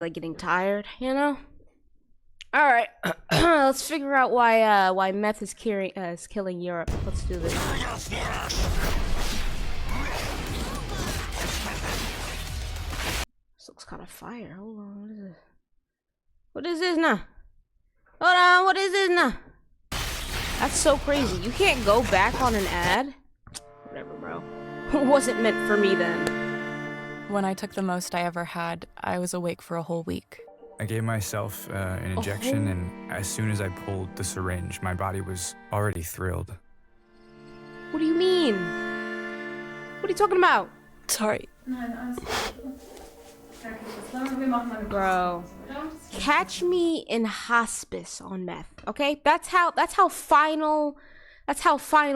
like getting tired, you know? All right, let's figure out why meth is killing Europe. Let's do this. This looks kind of fire. Hold on, what is this? What is this now? Hold on, what is this now? That's so crazy. You can't go back on an ad? Whatever, bro. It wasn't meant for me then. When I took the most I ever had, I was awake for a whole week. I gave myself an injection, and as soon as I pulled the syringe, my body was already thrilled. What do you mean? What are you talking about? Sorry. Bro, catch me in hospice on meth, okay? That's how final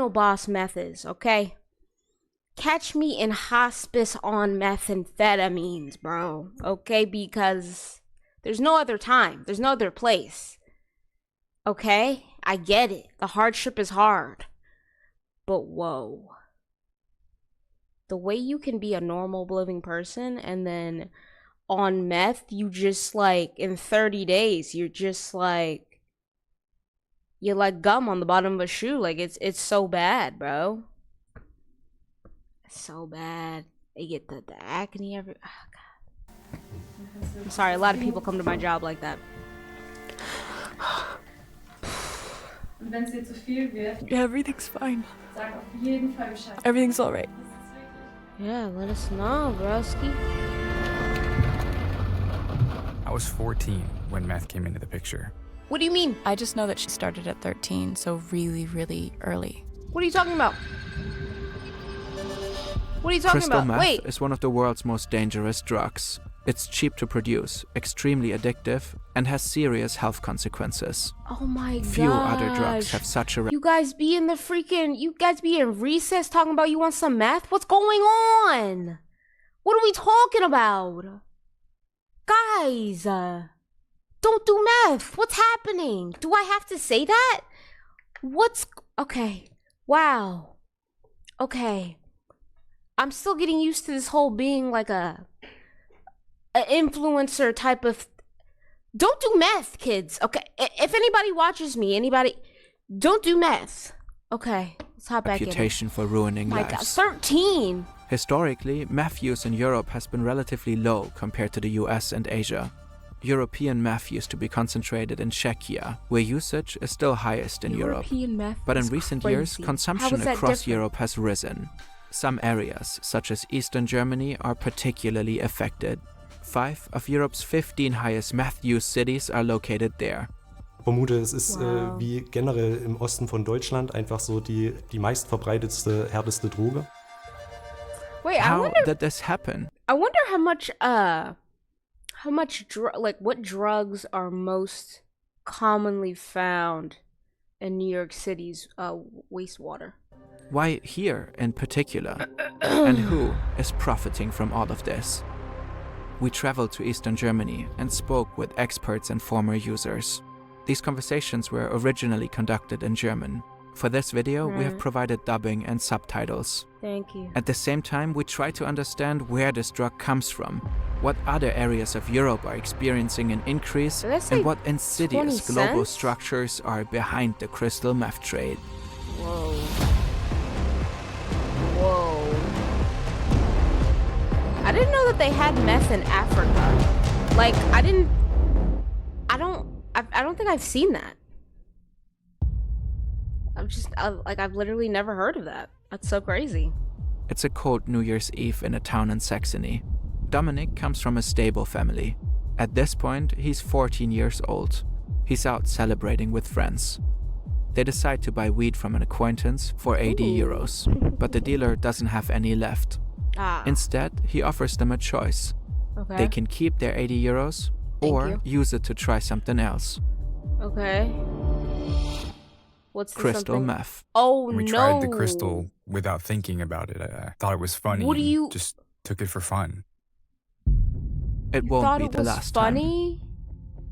boss meth is, okay? Catch me in hospice on methamphetamines, bro, okay? Because there's no other time, there's no other place, okay? I get it, the hardship is hard, but whoa. The way you can be a normal living person and then on meth, you just like in 30 days, you're like gum on the bottom of a shoe. Like it's so bad, bro. It's so bad. They get the acne every. Oh, God. I'm sorry, a lot of people come to my job like that. Yeah, everything's fine. Everything's all right. Yeah, let us know, broski. I was 14 when meth came into the picture. What do you mean? I just know that she started at 13, so really, really early. What are you talking about? What are you talking Crystal about? meth Wait. is one of the world's most dangerous drugs. It's cheap to produce, extremely addictive, and has serious health consequences. Oh my god. Few other drugs have such a You guys be in recess talking about you want some meth? What's going on? What are we talking about? Guys, don't do meth. What's happening? Do I have to say that? Okay. Wow. Okay. I'm still getting used to this whole being like a influencer type of. Don't do meth, kids. Okay. If anybody watches me, don't do meth. Okay. Let's hop back in. Reputation for ruining My lives. God, 13. Historically, meth use in Europe has been relatively low compared to the US and Asia. European meth used to be concentrated in Czechia, where usage is still highest in Europe. Meth But in is recent years, crazy. consumption How is that across different? Europe has risen. Some areas, such as Eastern Germany, are particularly affected. 5 of Europe's 15 highest meth use cities are located there. Ich vermute, es ist wie generell im Osten von Deutschland einfach so die meistverbreitetste, härteste Droge. Wait, How did this happen? I wonder what drugs are most commonly found in New York City's wastewater? Why here in particular? And who is profiting from all of this? We traveled to Eastern Germany and spoke with experts and former users. These conversations were originally conducted in German. For this video, we have provided dubbing and subtitles. Thank you. At the same time, we try to understand where this drug comes from, what other areas of Europe are experiencing an increase, Did I say and what insidious 20 global cents? structures are behind the crystal meth trade. Whoa. Whoa. I didn't know that they had meth in Africa. Like, I don't think I've seen that. I've literally never heard of that. That's so crazy. It's a cold New Year's Eve in a town in Saxony. Dominic comes from a stable family. At this point, he's 14 years old. He's out celebrating with friends. They decide to buy weed from an acquaintance for 80 euros, but the dealer doesn't have any left. Instead, he offers them a choice. Okay. They can keep their 80 euros or use it to try something else. Okay. What's the Crystal something? meth. Oh We no. tried the crystal without thinking about it. I thought it was funny. What do you- and just took it for fun. It You won't thought be it the was last funny?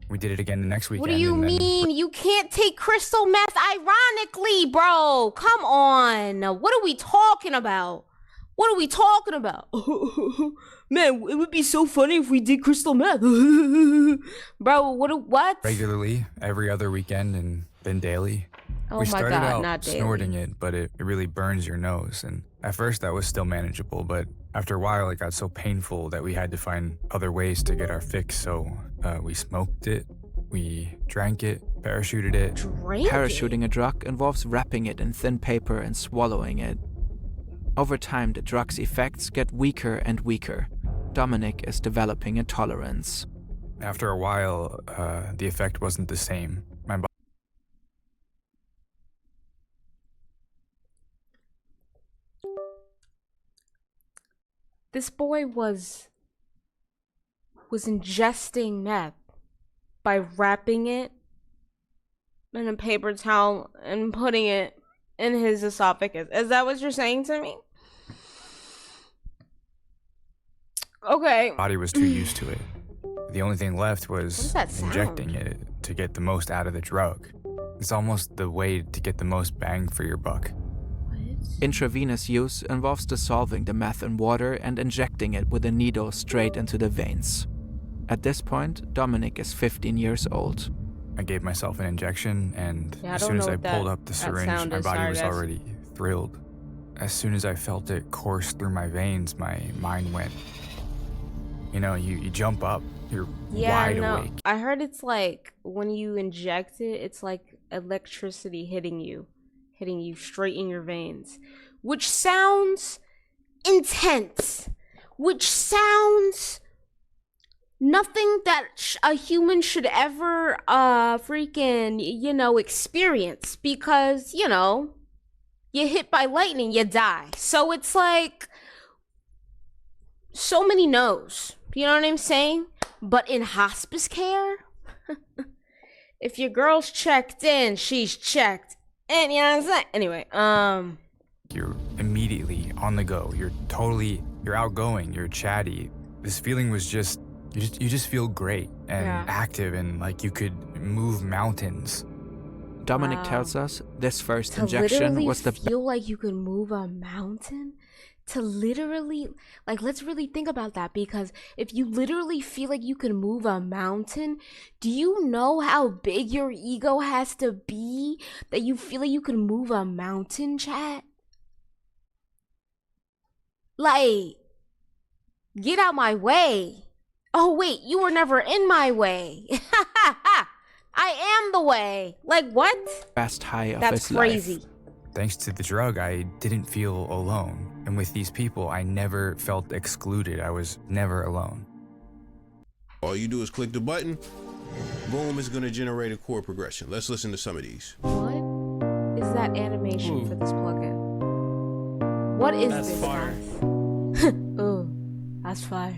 We did it again the next weekend. What do you and then mean? You can't take crystal meth ironically, bro. Come on. What are we talking about? What are we talking about? Man, it would be so funny if we did crystal meth. Bro, what? Regularly, every other weekend, and then daily. Oh We my started God, out not daily. snorting it, but it really burns your nose. And at first that was still manageable, but after a while it got so painful that we had to find other ways to get our fix. So we smoked it, we drank it, parachuted it. Drink Parachuting a drug involves wrapping it in thin paper and swallowing it. Over time, the drug's effects get weaker and weaker. Dominic is developing a tolerance. After a while, the effect wasn't the same. My body This boy was ingesting meth by wrapping it in a paper towel and putting it in his esophagus. Is that what you're saying to me? Okay. body was too used to it. The only thing left What was does that sound? injecting it to get the most out of the drug. It's almost the way to get the most bang for your buck. Intravenous use involves dissolving the meth in water and injecting it with a needle straight into the veins. At this point, Dominic is 15 years old. I gave myself an injection, and Yeah, I as don't soon know as I what that- pulled up the that syringe, sound my is. body Sorry, was guys. already thrilled. As soon as I felt it course through my veins, my mind went. You know, you jump up, you're wide awake. I heard it's like when you inject it, it's like electricity hitting you straight in your veins, which sounds intense, which sounds nothing that a human should ever freaking, experience, because, you hit by lightning, you die. So it's like so many no's. You know what I'm saying? But in hospice care, if your girl's checked in, she's checked in. You know what I'm saying? Anyway, You're immediately on the go. You're outgoing. You're chatty. This feeling was just, you just feel great and active, and like you could move mountains. Dominic Wow. tells us this first to injection literally was the feel like you could move a mountain. To literally, like, let's really think about that, because if you literally feel like you can move a mountain, do you know how big your ego has to be that you feel like you can move a mountain, chat? Like, get out my way. Oh wait, you were never in my way. I am the way. Like, what? best high of That's his crazy. life. Thanks to the drug, I didn't feel alone. And with these people, I never felt excluded. I was never alone. All you do is click the button, boom, it's gonna generate a chord progression. Let's listen to some of these. What is that animation for this plugin? What is That's this? fire. Guys? Oh, that's fire.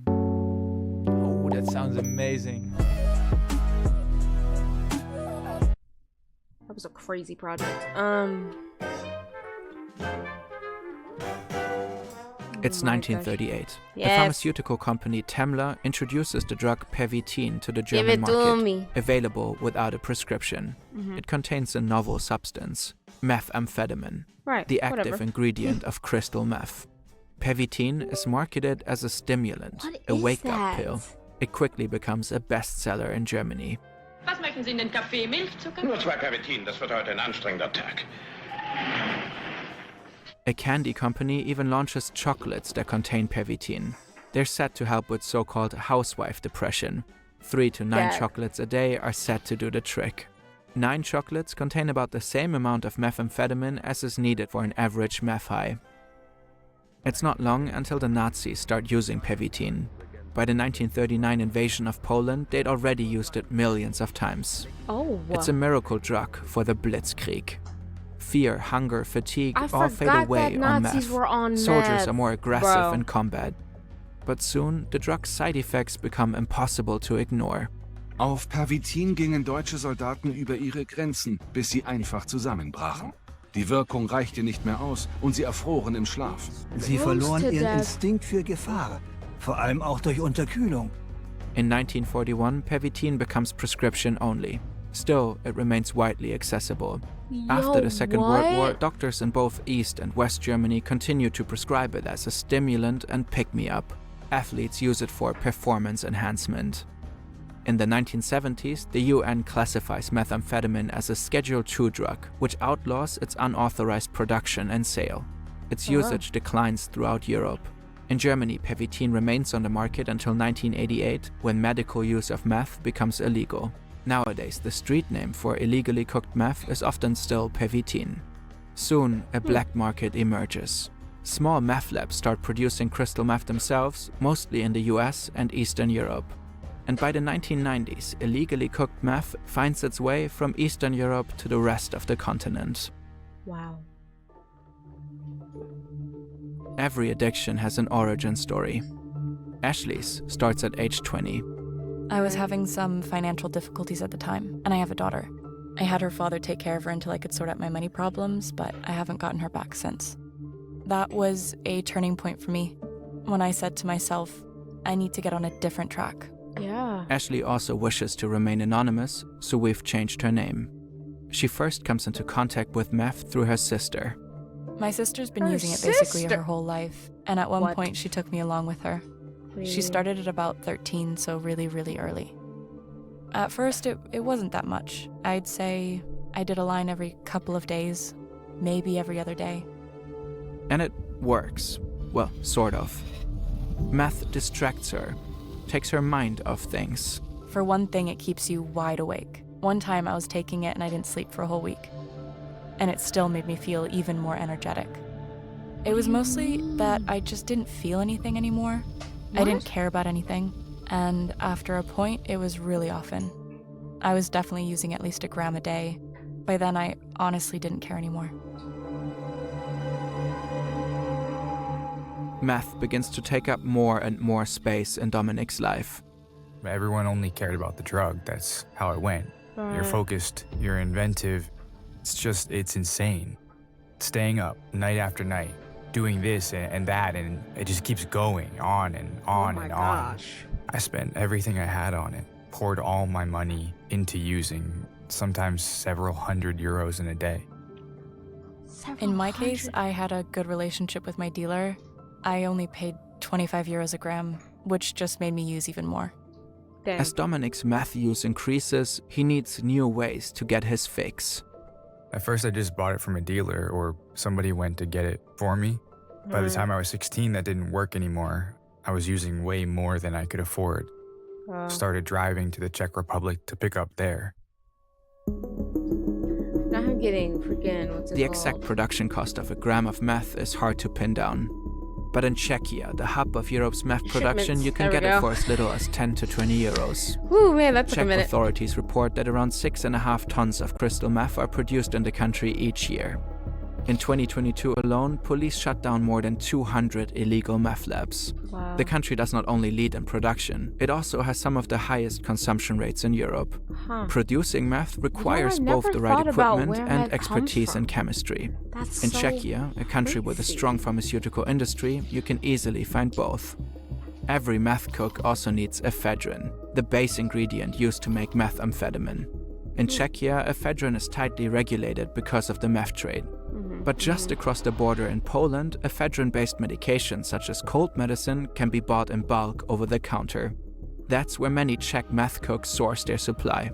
Oh, that sounds amazing. That was a crazy project. It's Oh my 1938. The Yes. pharmaceutical company Temla introduces the drug Pervitin to the Give German it to market, me. available without a prescription. Mhm. It contains a novel substance, methamphetamine, Right. the active whatever. ingredient of crystal meth. Pervitin is marketed as a stimulant, What a is wake-up that? pill. It quickly becomes a bestseller in Germany. Was möchten Sie in den Kaffee? Milchzucker? Nur 2 Pervitin, das wird heute ein anstrengender Tag. A candy company even launches chocolates that contain Pervitin. They're said to help with so-called housewife depression. 3 to 9 Dad. chocolates a day are said to do the trick. 9 chocolates contain about the same amount of methamphetamine as is needed for an average meth high. It's not long until the Nazis start using Pervitin. By the 1939 invasion of Poland, they'd already used it millions of times. Oh. It's a miracle drug for the Blitzkrieg. Fear, hunger, fatigue I all fade forgot away that on Nazis meth. were on Soldiers meth, are more aggressive bro. in combat. But soon, the drug's side effects become impossible to ignore. Auf Pervitin gingen deutsche Soldaten über ihre Grenzen, bis sie einfach zusammenbrachen. Die Wirkung reichte nicht mehr aus und sie erfroren im Schlaf. Sie Close verloren to ihren death. Instinkt für Gefahr, vor allem auch durch Unterkühlung. In 1941, Pervitin becomes prescription only. Still, it remains widely accessible. After the Second World War, doctors in both East and West Germany continue to prescribe it as a stimulant and pick-me-up. Athletes use it for performance enhancement. In the 1970s, the UN classifies methamphetamine as a Schedule II drug, which outlaws its unauthorized production and sale. Its usage declines throughout Europe. In Germany, Pervitin remains on the market until 1988, when medical use of meth becomes illegal. Nowadays, the street name for illegally cooked meth is often still Pervitin. Soon, a black market emerges. Small meth labs start producing crystal meth themselves, mostly in the US and Eastern Europe. And by the 1990s, illegally cooked meth finds its way from Eastern Europe to the rest of the continent. Wow. Every addiction has an origin story. Ashley's starts at age 20. I was having some financial difficulties at the time, and I have a daughter. I had her father take care of her until I could sort out my money problems, but I haven't gotten her back since. That was a turning point for me, when I said to myself, I need to get on a different track. Yeah. Ashley also wishes to remain anonymous, so we've changed her name. She first comes into contact with meth through her sister. My sister's been using it basically her whole life, and at one point she took me along with her. She started at about 13, so really, really early. At first, it wasn't that much. I'd say I did a line every couple of days, maybe every other day. And it works. Well, sort of. Meth distracts her, takes her mind off things. For one thing, it keeps you wide awake. One time I was taking it and I didn't sleep for a whole week. And it still made me feel even more energetic. It was mostly that I just didn't feel anything anymore. I didn't care about anything. And after a point, it was really often. I was definitely using at least a gram a day. By then, I honestly didn't care anymore. Meth begins to take up more and more space in Dominic's life. Everyone only cared about the drug. That's how it went. You're focused, you're inventive. It's insane. Staying up night after night, doing this and that, and it just keeps going on and on and on. I spent everything I had on it, poured all my money into using, sometimes several hundred euros in a day. In my case, I had a good relationship with my dealer. I only paid 25 euros a gram, which just made me use even more. Dang. As Dominic's meth use increases, he needs new ways to get his fix. At first, I just bought it from a dealer or somebody went to get it for me. By the time I was 16, that didn't work anymore. I was using way more than I could afford. Started driving to the Czech Republic to pick up there. Now I'm getting freaking, what's it The called? exact production cost of a gram of meth is hard to pin down. But in Czechia, the hub of Europe's meth production, you can get it for as little as 10 to 20 euros. Ooh, man, that took a Czech minute. authorities report that around 6.5 tons of crystal meth are produced in the country each year. In 2022 alone, police shut down more than 200 illegal meth labs. Wow. The country does not only lead in production, it also has some of the highest consumption rates in Europe. Producing meth requires both the right equipment and expertise in chemistry. That's In so Czechia, a country with a strong pharmaceutical industry, you can easily find both. Every meth cook also needs ephedrine, the base ingredient used to make methamphetamine. In Czechia, ephedrine is tightly regulated because of the meth trade. But just across the border in Poland, ephedrine-based medications such as cold medicine can be bought in bulk over the counter. That's where many Czech meth cooks source their supply.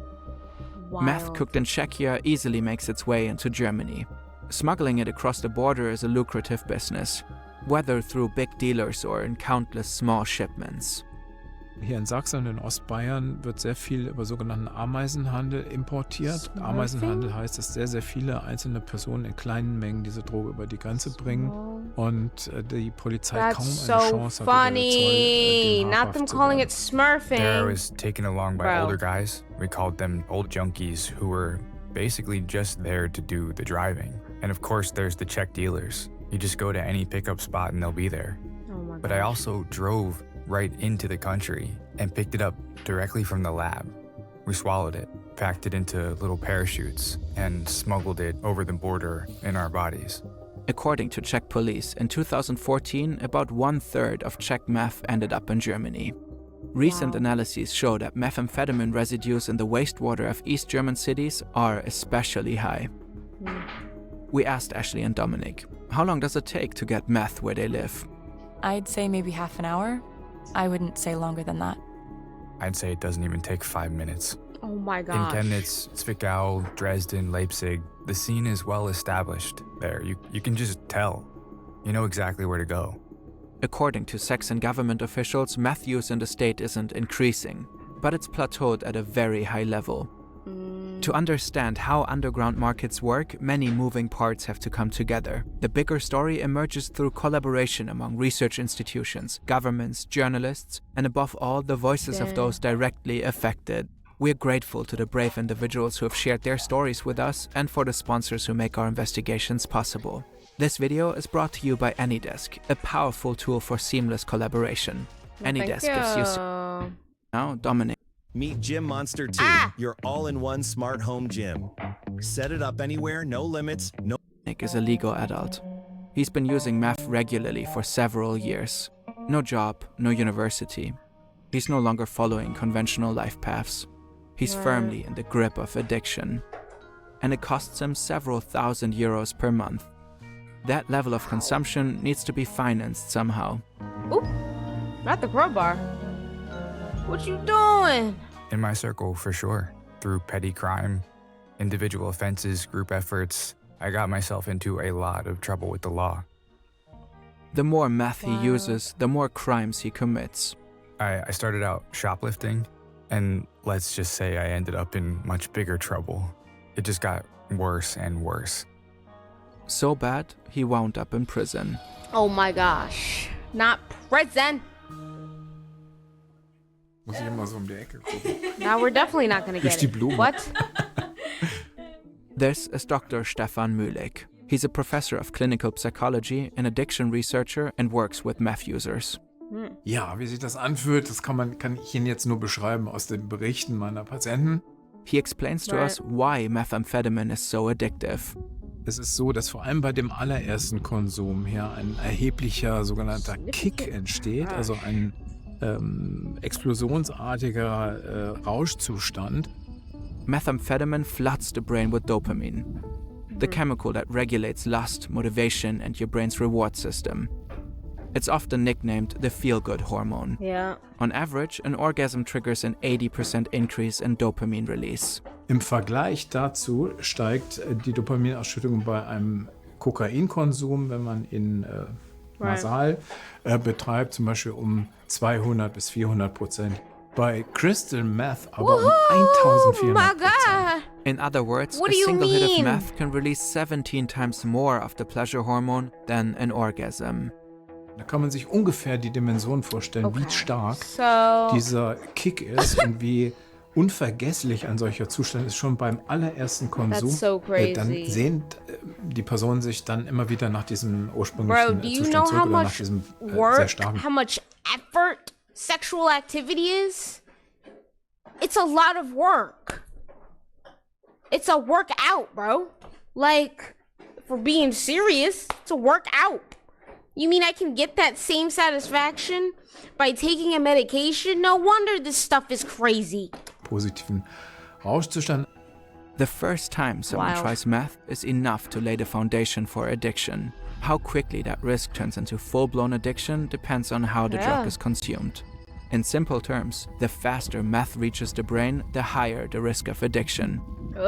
Meth cooked in Czechia easily makes its way into Germany. Smuggling it across the border is a lucrative business, whether through big dealers or in countless small shipments. Hier in Sachsen und in Ostbayern wird sehr viel über sogenannten Ameisenhandel importiert. Ameisenhandel heißt, dass sehr, sehr viele einzelne Personen in kleinen Mengen diese Droge über die Grenze bringen und die Polizei kaum eine Chance hat, funny. Not them calling it smurfing. There I was taken along by older guys. We called them old junkies who were basically just there to do the driving. And of course, there's the Czech dealers. You just go to any pickup spot and they'll be there. But I also drove right into the country and picked it up directly from the lab. We swallowed it, packed it into little parachutes, and smuggled it over the border in our bodies. According to Czech police, in 2014, about 1/3 of Czech meth ended up in Germany. Recent analyses show that methamphetamine residues in the wastewater of East German cities are especially high. We asked Ashley and Dominic, how long does it take to get meth where they live? I'd say maybe half an hour. I wouldn't say longer than that. I'd say it doesn't even take 5 minutes. Oh my In gosh. Chemnitz, Zwickau, Dresden, Leipzig, the scene is well established there. You can just tell. You know exactly where to go. According to Saxon government officials, meth use in the state isn't increasing, but it's plateaued at a very high level. To understand how underground markets work, many moving parts have to come together. The bigger story emerges through collaboration among research institutions, governments, journalists, and above all, the voices of those directly affected. We're grateful to the brave individuals who have shared their stories with us and for the sponsors who make our investigations possible. This video is brought to you by AnyDesk, a powerful tool for seamless collaboration. AnyDesk gives you... Now, Dominic. Meet Gym Monster 2, your all-in-one smart home gym. Set it up anywhere, no limits, no... Dominic is a legal adult. He's been using meth regularly for several years. No job, no university. He's no longer following conventional life paths. He's firmly in the grip of addiction. And it costs him several thousand euros per month. That level of consumption needs to be financed somehow. Oop, not the crowbar. What you doing? In my circle, for sure. Through petty crime, individual offenses, group efforts, I got myself into a lot of trouble with the law. The more meth he uses, the more crimes he commits. I started out shoplifting, and let's just say I ended up in much bigger trouble. It just got worse and worse. So bad, he wound up in prison. Oh my gosh. Not prison. Muss ich immer so um die Ecke gucken. Now we're definitely not gonna get it. What? This is Dr. Stefan Mühlig. He's a professor of clinical psychology, an addiction researcher, and works with meth users. Ja, wie sich das anfühlt, das kann ich Ihnen jetzt nur beschreiben aus den Berichten meiner Patienten. He explains to us why methamphetamine is so addictive. Es ist so, dass vor allem bei dem allerersten Konsum hier ein erheblicher sogenannter Kick entsteht, also ein explosionsartiger Rauschzustand. Methamphetamine floods the brain with dopamine, the chemical that regulates lust, motivation, and your brain's reward system. It's often nicknamed the feel-good hormone. Yeah. On average, an orgasm triggers an 80% increase in dopamine release. Im Vergleich dazu steigt die Dopaminausschüttung bei einem Kokainkonsum, wenn man ihn nasal betreibt, zum Beispiel um 200 bis 400%. Bei Crystal Meth aber um 1400%. In other words, What a do you single hit of mean? meth can release 17 times more of the pleasure hormone than an orgasm. Da kann man sich ungefähr die Dimension vorstellen, wie stark So dieser Kick ist und wie unvergesslich ein solcher Zustand ist, schon beim allerersten Konsum. That's so crazy. Dann sehnt die Person sich dann immer wieder nach diesem ursprünglichen do you Zustand know zurück how oder nach much diesem sehr work, starken. how much effort sexual activity is? It's a lot of work. It's a workout, bro. Like, for being serious, it's a workout. You mean I can get that same satisfaction by taking a medication? No wonder this stuff is crazy. Positiven Rauschzustand. The first time someone tries meth is enough to lay the foundation for addiction. How quickly that risk turns into full-blown addiction depends on how the drug is consumed. In simple terms, the faster meth reaches the brain, the higher the risk of addiction.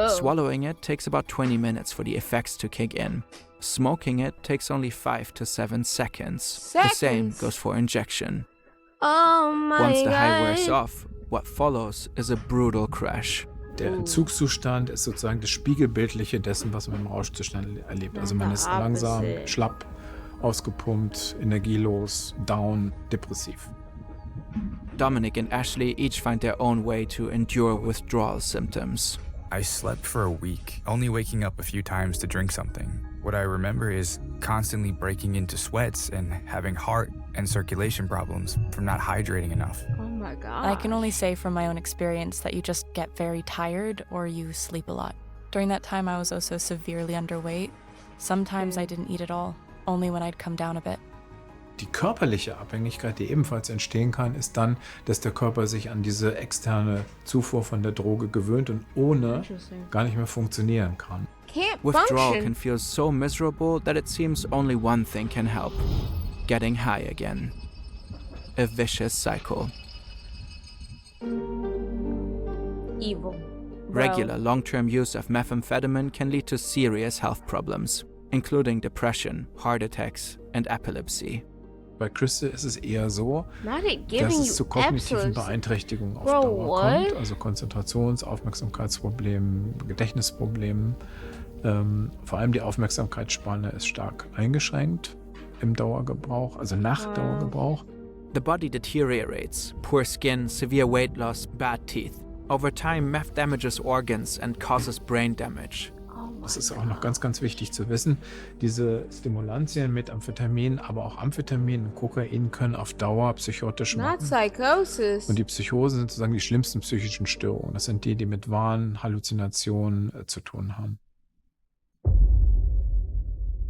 Swallowing it takes about 20 minutes for the effects to kick in. Smoking it takes only 5 to 7 seconds. The same goes for injection. Oh my Once the high God. wears off, what follows is a brutal crash. Der Entzugszustand ist sozusagen das Spiegelbildliche dessen, was man im Rauschzustand erlebt. Also man ist langsam, schlapp, ausgepumpt, energielos, down, depressiv. Dominic and Ashley each find their own way to endure withdrawal symptoms. I slept for a week, only waking up a few times to drink something. What I remember is constantly breaking into sweats and having heart and circulation problems from not hydrating enough. Oh my God. I can only say from my own experience that you just get very tired or you sleep a lot. During that time, I was also severely underweight. Sometimes I didn't eat at all, only when I'd come down a bit. Die körperliche Abhängigkeit, die ebenfalls entstehen kann, ist dann, dass der Körper sich an diese externe Zufuhr von der Droge gewöhnt und ohne gar nicht mehr funktionieren kann. Withdrawal can feel so miserable that it seems only one thing can help: getting high again. A vicious cycle. Evil. Regular long-term use of methamphetamine can lead to serious health problems, including depression, heart attacks, and epilepsy. Bei Crystal ist es eher so, Not it dass giving es you zu kognitiven epilepsy. Beeinträchtigungen auf Bro, Dauer what? kommt, also Konzentrations-, Aufmerksamkeitsproblemen, Gedächtnisproblemen. Vor allem die Aufmerksamkeitsspanne ist stark eingeschränkt im Dauergebrauch, also nach Dauergebrauch. The body deteriorates, poor skin, severe weight loss, bad teeth. Over time, meth damages organs and causes brain damage. Das ist auch noch ganz, ganz wichtig zu wissen. Diese Stimulantien mit Amphetamin, aber auch Amphetamin und Kokain können auf Dauer psychotisch Not machen. psychosis. Und die Psychosen sind sozusagen die schlimmsten psychischen Störungen. Das sind die, die mit Wahn, Halluzinationen zu tun haben.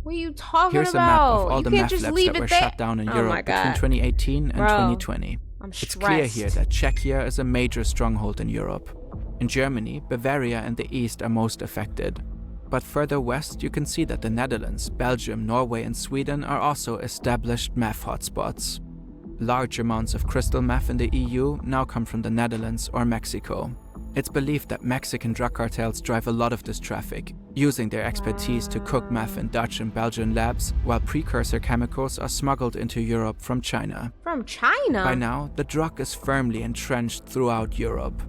What are you talking Here's a map of about? all You the can't meth just labs leave that were it there. shut down in Oh my Europe between God. 2018 and Bro, 2020. I'm It's clear here stressed. that Czechia is a major stronghold in Europe. In Germany, Bavaria and the East are most affected. But further west, you can see that the Netherlands, Belgium, Norway, and Sweden are also established meth hotspots. Large amounts of crystal meth in the EU now come from the Netherlands or Mexico. It's believed that Mexican drug cartels drive a lot of this traffic, using their expertise to cook meth in Dutch and Belgian labs, while precursor chemicals are smuggled into Europe from China. From China? By now, the drug is firmly entrenched throughout Europe,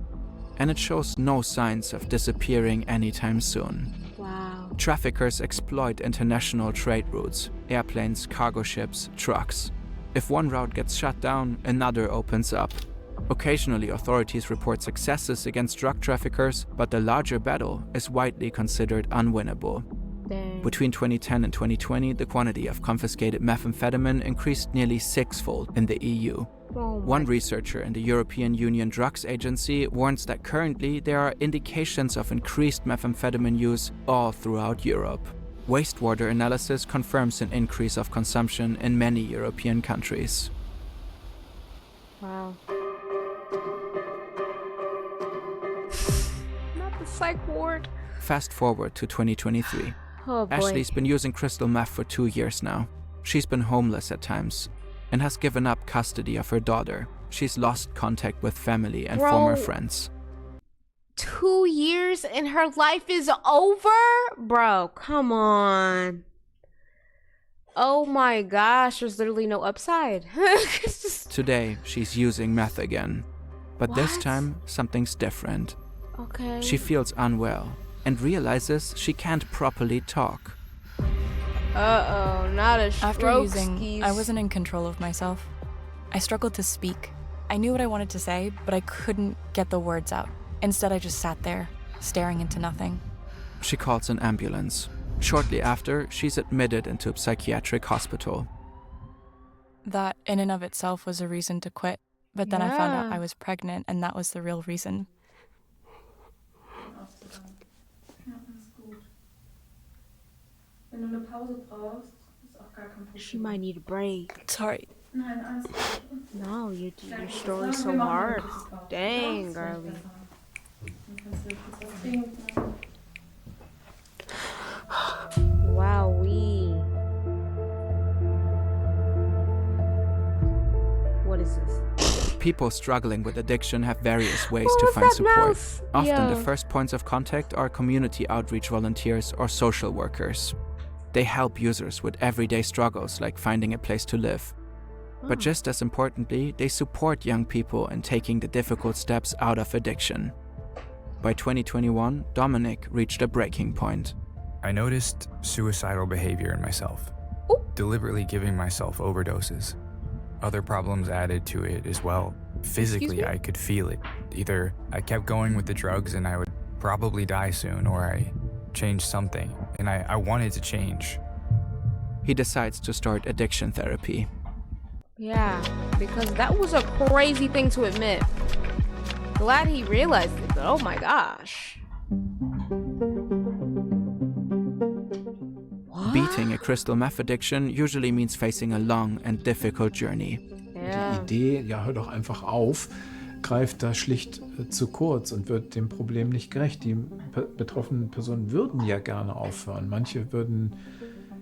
and it shows no signs of disappearing anytime soon. Wow. Traffickers exploit international trade routes, airplanes, cargo ships, trucks. If one route gets shut down, another opens up. Occasionally, authorities report successes against drug traffickers, but the larger battle is widely considered unwinnable. Dang. Between 2010 and 2020, the quantity of confiscated methamphetamine increased nearly sixfold in the EU. Oh One researcher in the European Union Drugs Agency warns that currently there are indications of increased methamphetamine use all throughout Europe. Wastewater analysis confirms an increase of consumption in many European countries. Wow. Not the psych ward. Fast forward to 2023. Oh boy. Ashley's been using crystal meth for 2 years now. She's been homeless at times and has given up custody of her daughter. She's lost contact with family and Bro. former friends. 2 years and her life is over? Bro, come on. Oh my gosh, there's literally no upside. Today, she's using meth again. But this What? time, something's different. Okay. She feels unwell and realizes she can't properly talk. Uh-oh, not a stroke. After using, I wasn't in control of myself. I struggled to speak. I knew what I wanted to say, but I couldn't get the words out. Instead, I just sat there, staring into nothing. She calls an ambulance. Shortly after, she's admitted into a psychiatric hospital. That, in and of itself, was a reason to quit. But then I found out Yeah. I was pregnant, and that was the real reason. She might need a break. Sorry. No, your story's so hard. Dang, girlie. Wowee. What is this? People struggling with addiction have various ways What to was find that support. mouse? Often, the Yo. first points of contact are community outreach volunteers or social workers. They help users with everyday struggles like finding a place to live. But just as importantly, they support young people in taking the difficult steps out of addiction. By 2021, Dominic reached a breaking point. I noticed suicidal behavior in myself, deliberately giving myself overdoses. Other problems added to it as well. Physically, I could feel it. Either I kept going with the drugs and I would probably die soon, or I changed something, and I wanted to change. He decides to start addiction therapy. Yeah, because that was a crazy thing to admit. Glad he realized it, but oh my gosh. Beaten Fighting a crystal meth addiction usually means facing a long and difficult journey. Yeah. Die Idee, ja, hör doch einfach auf, greift da schlicht zu kurz und wird dem Problem nicht gerecht. Die betroffenen Personen würden ja gerne aufhören. Manche würden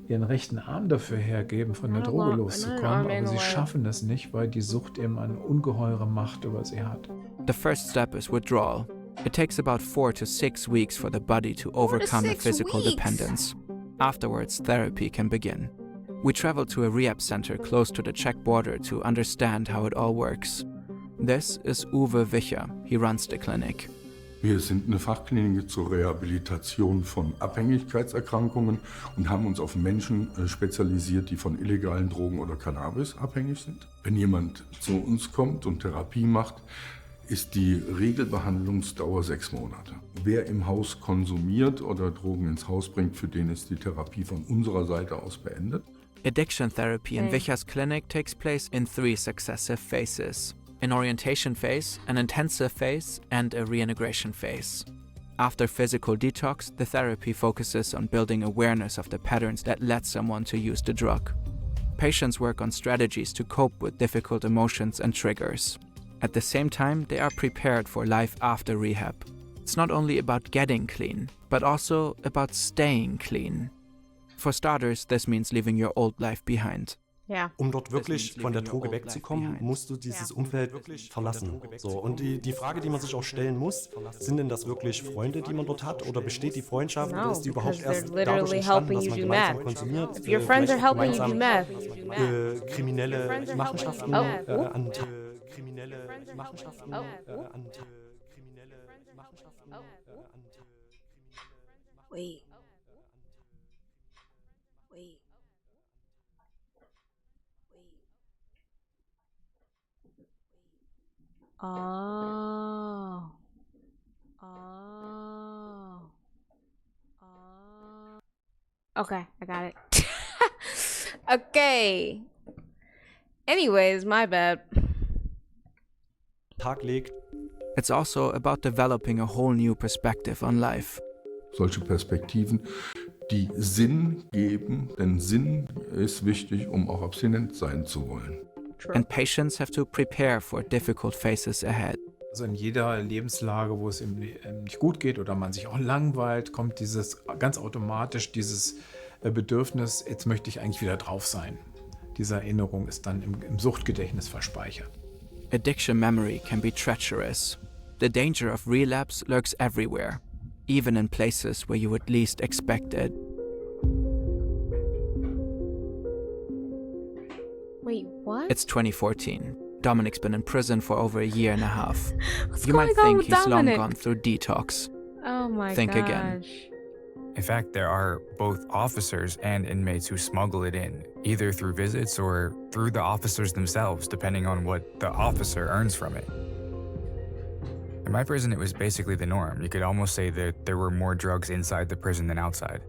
ihren rechten Arm dafür hergeben, von der Droge loszukommen, aber sie schaffen das nicht, weil die Sucht eben eine ungeheure Macht über sie hat. The first step is withdrawal. It takes about 4 to 6 weeks for the body to overcome the physical dependence. Afterwards, therapy can begin. We traveled to a rehab center close to the Czech border to understand how it all works. This is Uwe Wicher. He runs the clinic. Wir sind eine Fachklinik zur Rehabilitation von Abhängigkeitserkrankungen und haben uns auf Menschen spezialisiert, die von illegalen Drogen oder Cannabis abhängig sind. Wenn jemand zu uns kommt und Therapie macht, ist die Regelbehandlungsdauer 6 Monate. Wer im Haus konsumiert oder Drogen ins Haus bringt, für den ist die Therapie von unserer Seite aus beendet. Addiction therapy in Wicher's clinic takes place in 3 successive phases: an orientation phase, an intensive phase, and a reintegration phase. After physical detox, the therapy focuses on building awareness of the patterns that led someone to use the drug. Patients work on strategies to cope with difficult emotions and triggers. At the same time, they are prepared for life after rehab. It's not only about getting clean, but also about staying clean. For starters, this means leaving your old life behind. Ja. Um dort wirklich von der Droge wegzukommen, musst du dieses Umfeld verlassen. So, und die Frage, die man sich auch stellen muss, sind denn das wirklich Freunde, die man dort hat, oder besteht die Freundschaft, oder ist die überhaupt erst dadurch entstanden, dass man gemeinsam konsumiert? If your friends are helping you do meth. Kriminelle Machenschaften an Wait. Oh. Okay, I got it. Okay. Anyways, my bad. Tag legt. It's also about developing a whole new perspective on life. Solche Perspektiven, die Sinn geben, denn Sinn ist wichtig, um auch abstinent sein zu wollen. And patients have to prepare for difficult phases ahead. Also in jeder Lebenslage, wo es ihm nicht gut geht oder man sich auch langweilt, kommt ganz automatisch dieses Bedürfnis, jetzt möchte ich eigentlich wieder drauf sein. Diese Erinnerung ist dann im Suchtgedächtnis verspeichert. Addiction memory can be treacherous. The danger of relapse lurks everywhere, even in places where you would least expect it. Wait, what? It's 2014. Dominic's been in prison for over a year and a half. What's You going might on think with he's long Dominic? gone through detox. Oh my Think gosh. again. In fact, there are both officers and inmates who smuggle it in, either through visits or through the officers themselves, depending on what the officer earns from it. In my prison, it was basically the norm. You could almost say that there were more drugs inside the prison than outside.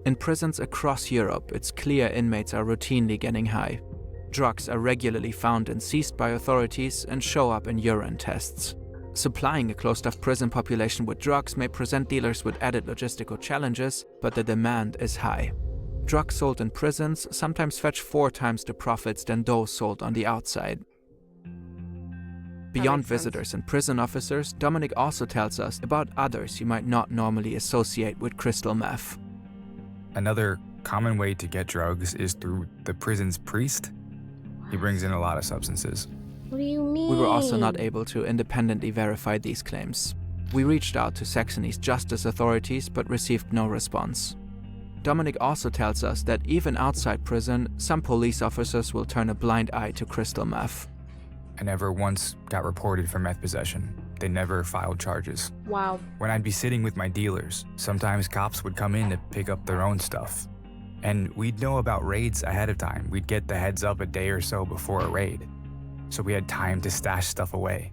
In prisons across Europe, it's clear inmates are routinely getting high. Drugs are regularly found and seized by authorities and show up in urine tests. Supplying a closed-off prison population with drugs may present dealers with added logistical challenges, but the demand is high. Drugs sold in prisons sometimes fetch 4 times the profits than those sold on the outside. Beyond visitors and prison officers, Dominic also tells us about others you might not normally associate with crystal meth. Another common way to get drugs is through the prison's priest. He brings in a lot of substances. What do you mean? We were also not able to independently verify these claims. We reached out to Saxony's justice authorities but received no response. Dominic also tells us that even outside prison, some police officers will turn a blind eye to crystal meth. I never once got reported for meth possession. They never filed charges. Wow. When I'd be sitting with my dealers, sometimes cops would come in to pick up their own stuff. And we'd know about raids ahead of time. We'd get the heads up a day or so before a raid. So we had time to stash stuff away.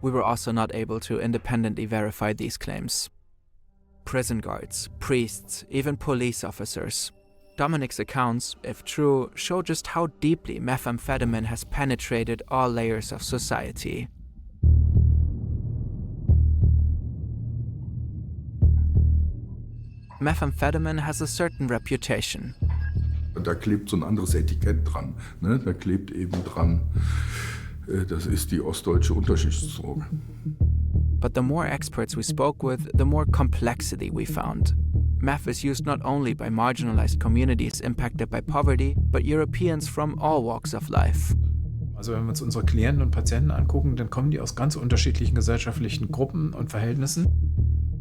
We were also not able to independently verify these claims. Prison guards, priests, even police officers. Dominic's accounts, if true, show just how deeply methamphetamine has penetrated all layers of society. methamphetamine has a certain reputation. Da klebt so ein anderes Etikett dran. Ne? Da klebt eben dran, das ist die ostdeutsche Unterschichtsdroge. But the more experts we spoke with, the more complexity we found. Meth is used not only by marginalized communities impacted by poverty, but Europeans from all walks of life. Also wenn wir uns unsere Klienten und Patienten angucken, dann kommen die aus ganz unterschiedlichen gesellschaftlichen Gruppen und Verhältnissen.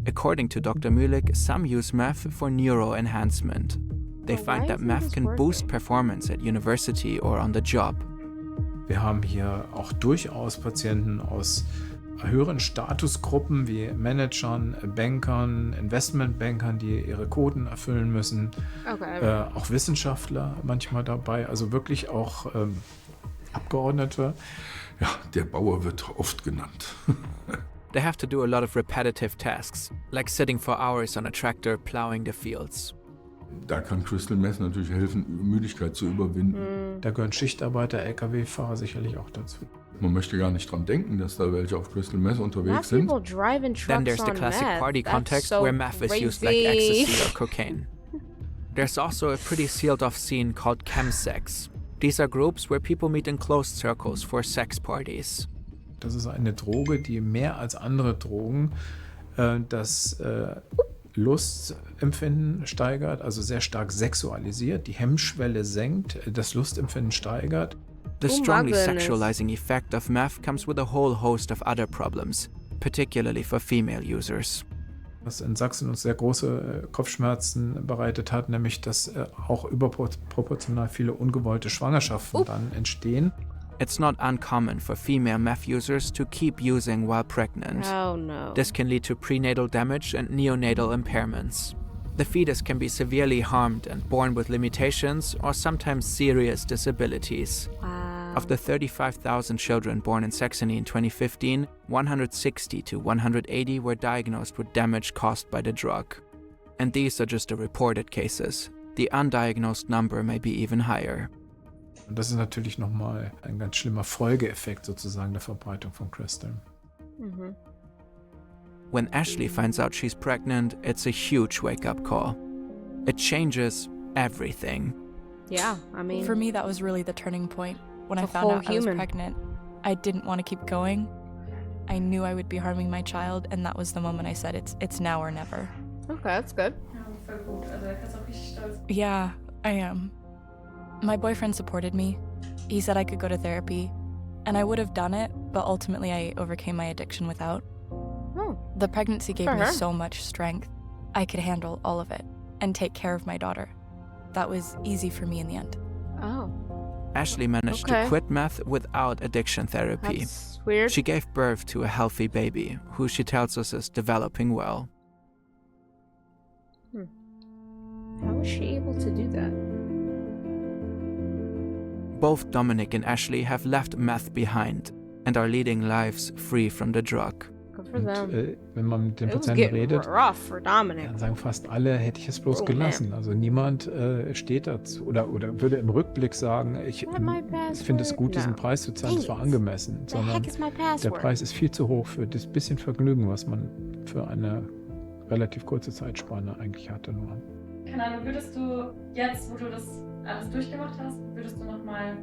According to Dr. Mühlig, some use meth for neuroenhancement. They find that meth can boost performance at university or on the job. Wir haben hier auch durchaus Patienten aus höheren Statusgruppen wie Managern, Bankern, Investmentbankern, die ihre Quoten erfüllen müssen. Okay. Auch Wissenschaftler manchmal dabei, also wirklich auch Abgeordnete. Ja, der Bauer wird oft genannt. They have to do a lot of repetitive tasks, like sitting for hours on a tractor plowing the fields. Da kann Crystal Meth natürlich helfen, Müdigkeit zu überwinden. Da gehören Schichtarbeiter, LKW-Fahrer sicherlich auch dazu. Man möchte gar nicht dran denken, dass da welche auf Crystal Meth unterwegs sind. Then there's the classic party context where meth is used like ecstasy or cocaine. There's also a pretty sealed-off scene called chemsex. These are groups where people meet in closed circles for sex parties. Das ist eine Droge, die mehr als andere Drogen das Lustempfinden steigert, also sehr stark sexualisiert, die Hemmschwelle senkt, das Lustempfinden steigert. The strongly sexualizing effect of meth comes with a whole host of other problems, particularly for female users. Was in Sachsen uns sehr große Kopfschmerzen bereitet hat, nämlich dass auch überproportional viele ungewollte Schwangerschaften dann entstehen. It's not uncommon for female meth users to keep using while pregnant. Oh no. This can lead to prenatal damage and neonatal impairments. The fetus can be severely harmed and born with limitations or sometimes serious disabilities. Wow. Of the 35,000 children born in Saxony in 2015, 160 to 180 were diagnosed with damage caused by the drug. And these are just the reported cases. The undiagnosed number may be even higher. Und das ist natürlich nochmal ein ganz schlimmer Folgeeffekt sozusagen der Verbreitung von Crystal. Mhm. When Ashley finds out she's pregnant, it's a huge wake-up call. It changes everything. Yeah, I mean... For me, that was really the turning point. When I found out I was pregnant, I didn't want to keep going. I knew I would be harming my child, and that was the moment I said, it's now or never. Okay, that's good. Yeah, I am. My boyfriend supported me. He said I could go to therapy, and I would have done it, but ultimately I overcame my addiction without. Oh. The pregnancy gave me so much strength. I could handle all of it and take care of my daughter. That was easy for me in the end. Oh. Ashley managed to quit meth without addiction therapy. That's weird. She gave birth to a healthy baby, who she tells us is developing well. How was she able to do that? Both Dominic and Ashley have left meth behind and are leading lives free from the drug. Good for them. Und, wenn man mit den It was Patienten getting redet, rough for Dominic. dann sagen fast alle, hätte ich es bloß gelassen. Also niemand steht dazu oder würde im Rückblick sagen, ich finde es gut, diesen Preis zu zahlen, das war angemessen. Sondern der Preis ist viel zu hoch für das bisschen Vergnügen, was man für eine relativ kurze Zeitspanne eigentlich hatte nur. Keine Ahnung, würdest du jetzt, wo du das alles durchgemacht hast, würdest du nochmal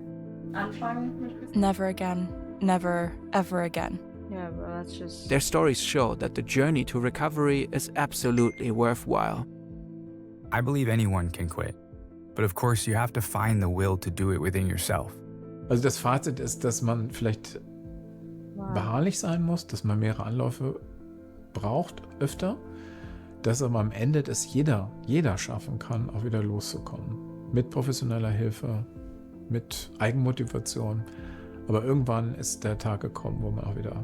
anfangen mit Crystal? Never again. Never, ever again. Yeah, but that's just... Their stories show that the journey to recovery is absolutely worthwhile. I believe anyone can quit. But of course, you have to find the will to do it within yourself. Also das Fazit ist, dass man vielleicht beharrlich sein muss, dass man mehrere Anläufe braucht, öfter. Dass aber am Ende das jeder schaffen kann, auch wieder loszukommen. Mit professioneller Hilfe, mit Eigenmotivation. Aber irgendwann ist der Tag gekommen, wo man auch wieder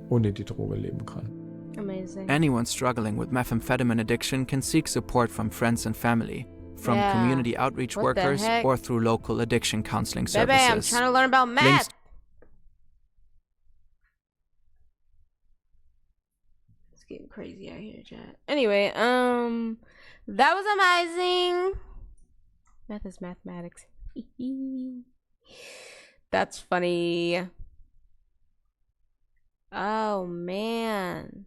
ohne die Droge leben kann. Amazing. Anyone struggling with methamphetamine addiction can seek support from friends and family, from community outreach workers, or through local addiction counseling services. Baby, I'm trying to learn about meth. It's getting crazy out here, chat. Anyway, that was amazing. Meth is mathematics. That's funny. Oh man.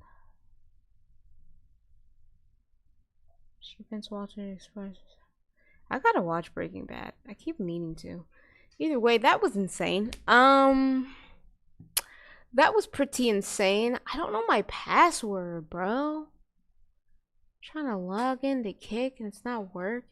Keep watching express. I gotta watch Breaking Bad. I keep meaning to. Either way, that was insane. That was pretty insane. I don't know my password, bro. I'm trying to log in to Kick and it's not working.